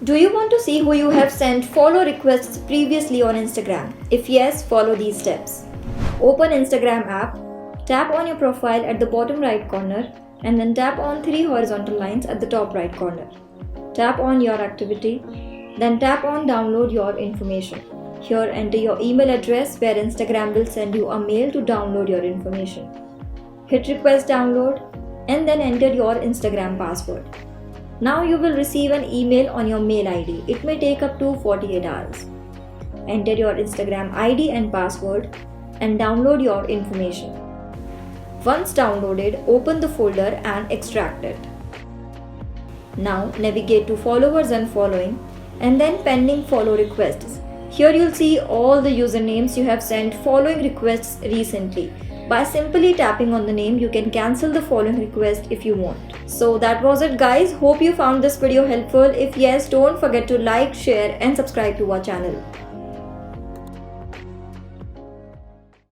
Do you want to see who you have sent follow requests previously on Instagram? If yes, follow these steps. Open Instagram app, tap on your profile at the bottom right corner, and then tap on three horizontal lines at the top right corner. Tap on your activity, then tap on download your information. Here enter your email address where Instagram will send you a mail to download your information. Hit request download and then enter your Instagram password. Now you will receive an email on your mail ID. It may take up to 48 hours. Enter your Instagram ID and password and download your information. Once downloaded, open the folder and extract it. Now navigate to followers and following and then pending follow requests. Here you'll see all the usernames you have sent following requests recently. By simply tapping on the name, you can cancel the following request if you want. So that was it guys. Hope you found this video helpful. If yes, don't forget to like, share and subscribe to our channel.